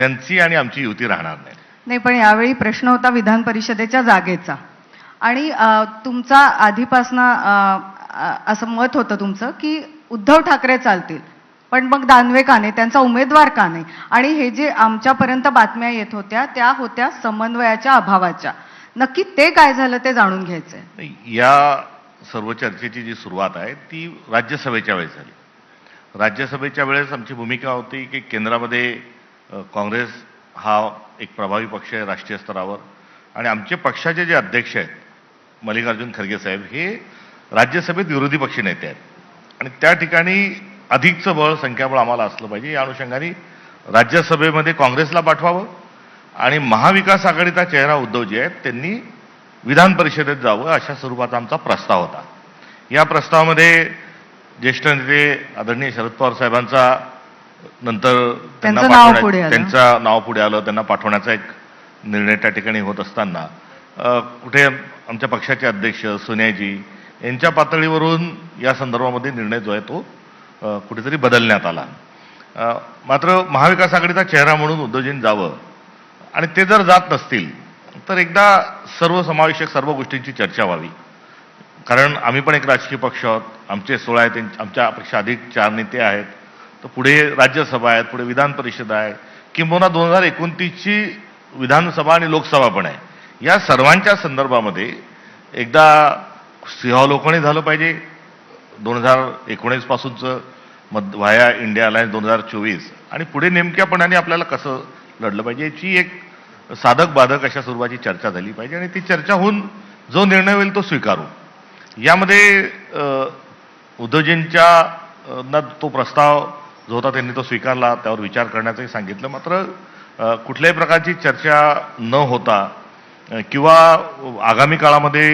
त्यांची आणि आमची युती राहणार नाही. नाही, पण यावेळी प्रश्न होता विधान परिषदेच्या जागेचा आणि तुमचा आधीपासनं असं मत होतं तुमचं की उद्धव ठाकरे चालतील, पण मग दानवे का नाही, त्यांचा उमेदवार का नाही? आणि हे जे आमच्यापर्यंत बातम्या येत होत्या त्या होत्या समन्वयाच्या अभावाच्या. नक्की ते काय झालं ते जाणून घ्यायचंय. या सर्व चर्चेची जी सुरुवात आहे ती राज्यसभेच्या वेळेस झाली. राज्यसभेच्या वेळेस आमची भूमिका होती की केंद्रामध्ये काँग्रेस हा एक प्रभावी पक्ष आहे राष्ट्रीय स्तरावर, आणि आमचे पक्षाचे जे अध्यक्ष आहेत मल्लिकार्जुन खरगे साहेब हे राज्यसभेत विरोधी पक्ष नेते आहेत, आणि त्या ठिकाणी अधिकचं बळ संख्याबळ आम्हाला असलं पाहिजे. या अनुषंगाने राज्यसभेमध्ये काँग्रेसला पाठवावं आणि महाविकास आघाडीचा चेहरा उद्धवजी आहेत त्यांनी विधान परिषदेत जावं अशा स्वरूपाचा आमचा प्रस्ताव होता. या प्रस्तावामध्ये ज्येष्ठ नेते आदरणीय शरद पवार साहेबांचा नंतर त्यांचं नाव पुढे आलं, त्यांना पाठवण्याचा एक निर्णय त्या ठिकाणी होत असताना कुठे आमच्या पक्षाचे अध्यक्ष सोनियाजी यांच्या पातळीवरून या संदर्भामध्ये निर्णय जो आहे तो कुठेतरी बदलण्यात आला. मात्र महाविकास आघाडीचा चेहरा म्हणून उद्धवजींनी जावं, आणि ते जर जात नसतील तर एकदा सर्वसमावेशक सर्व गोष्टींची चर्चा व्हावी. कारण आम्ही पण एक राजकीय पक्ष आहोत, आमचे 16 आहेत, आमच्यापेक्षा अधिक 4 नेते आहेत, तर पुढे राज्यसभा आहेत, पुढे विधान परिषद आहे, किंबहुना 2029ची विधानसभा आणि लोकसभा पण आहे. या सर्वांच्या संदर्भामध्ये एकदा सिंहावलोकनही झालं पाहिजे. 2019 पासूनचं व्हाया इंडिया अलायन्स 2024 आणि पुढे नेमक्यापणाने आपल्याला कसं लढलं पाहिजे याची एक साधक बाधक अशा स्वरूपाची चर्चा झाली पाहिजे, आणि ती चर्चा होऊन जो निर्णय होईल तो स्वीकारू. यामध्ये उद्धवजींच्या तो प्रस्ताव जो होता त्यांनी तो स्वीकारला, त्यावर विचार करण्याचंही सांगितलं. मात्र कुठल्याही प्रकारची चर्चा न होता किंवा आगामी काळामध्ये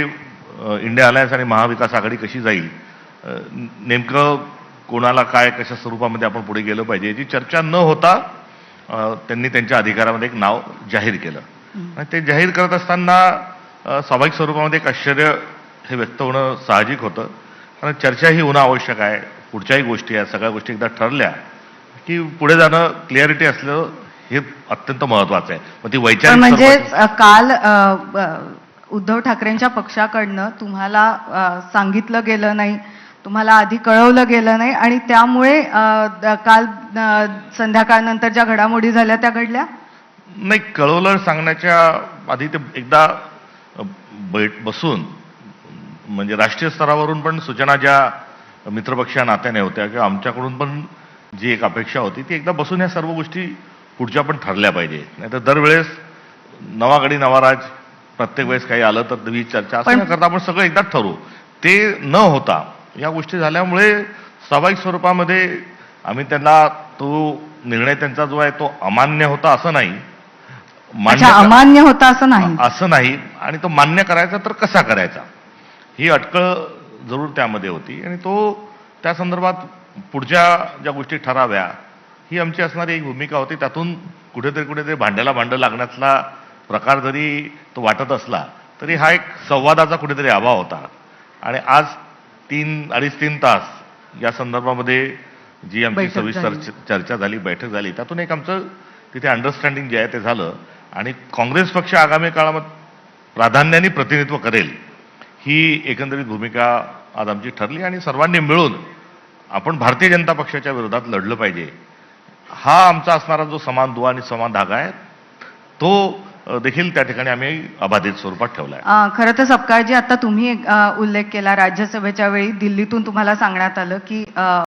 इंडिया अलायन्स आणि महाविकास आघाडी कशी जाईल, नेमकं कोणाला काय कशा स्वरूपामध्ये आपण पुढे गेलं पाहिजे याची चर्चा न होता त्यांनी त्यांच्या अधिकारामध्ये एक नाव जाहीर केलं. आणि ते जाहीर करत असताना स्वाभाविक स्वरूपामध्ये एक आश्चर्य हे व्यक्त होणं साहजिक होतं, कारण चर्चा ही होणं आवश्यक आहे. पुढच्याही गोष्टी आहेत, सगळ्या गोष्टी एकदा ठरल्या की पुढे जाणं क्लिअरिटी असलं हे अत्यंत महत्वाचं आहे. मग ती वैचारिक म्हणजे काल उद्धव ठाकरेंच्या पक्षाकडनं तुम्हाला सांगितलं गेलं नाही, तुम्हाला आधी कळवलं गेलं नाही, आणि त्यामुळे काल संध्याकाळनंतर ज्या घडामोडी झाल्या त्या घडल्या नाही. कळवलं सांगण्याच्या आधी ते एकदा बसून, म्हणजे राष्ट्रीय स्तरावरून पण सूचना ज्या मित्रपक्षा नात्याने होत्या किंवा आमच्याकडून पण जी एक अपेक्षा होती ती एकदा बसून या सर्व गोष्टी पुढच्या पण ठरल्या पाहिजे. नाही तर दरवेळेस नवा गडी नवा राज, प्रत्येक वेळेस काही आलं तर नवी चर्चा असं न करता आपण सगळं एकदा ठरवू. ते न होता या गोष्टी झाल्यामुळे स्वाभाविक स्वरूपामध्ये आम्ही त्यांना तो निर्णय त्यांचा जो आहे तो अमान्य होता असं नाही, अमान्य होता असं नाही, आणि तो मान्य करायचा तर कसा करायचा ही अटकळ जरूर त्यामध्ये होती, आणि तो त्या संदर्भात पुढच्या ज्या गोष्टी ठराव्या ही आमची असणारी एक भूमिका होती. त्यातून कुठेतरी भांड्याला भांडं लागण्यातला प्रकार जरी तो वाटत असला तरी हा एक संवादाचा कुठेतरी अभाव होता. आणि आज 3-3.5 तास या संदर्भामध्ये जी आमची सविस्तर चर्चा झाली, बैठक झाली, त्यातून एक आमचं तिथे अंडरस्टँडिंग जे आहे ते झालं, आणि काँग्रेस पक्ष आगामी काळामध्ये प्राधान्याने प्रतिनिधित्व करेल ही एकंदरीत भूमिका आज आमची ठरली, आणि सर्वांनी मिळून आपण भारतीय जनता पक्षाच्या विरोधात लढलं पाहिजे हा आमचा असणारा जो समान दुवा आणि समान धागा आहे तो देखील त्या ठिकाणी आम्ही अबाधित स्वरूपात ठेवला आहे. खरं तर सपकाळजी, आता तुम्ही उल्लेख केला राज्यसभेच्या वेळी दिल्लीतून तुम्हाला सांगण्यात आलं की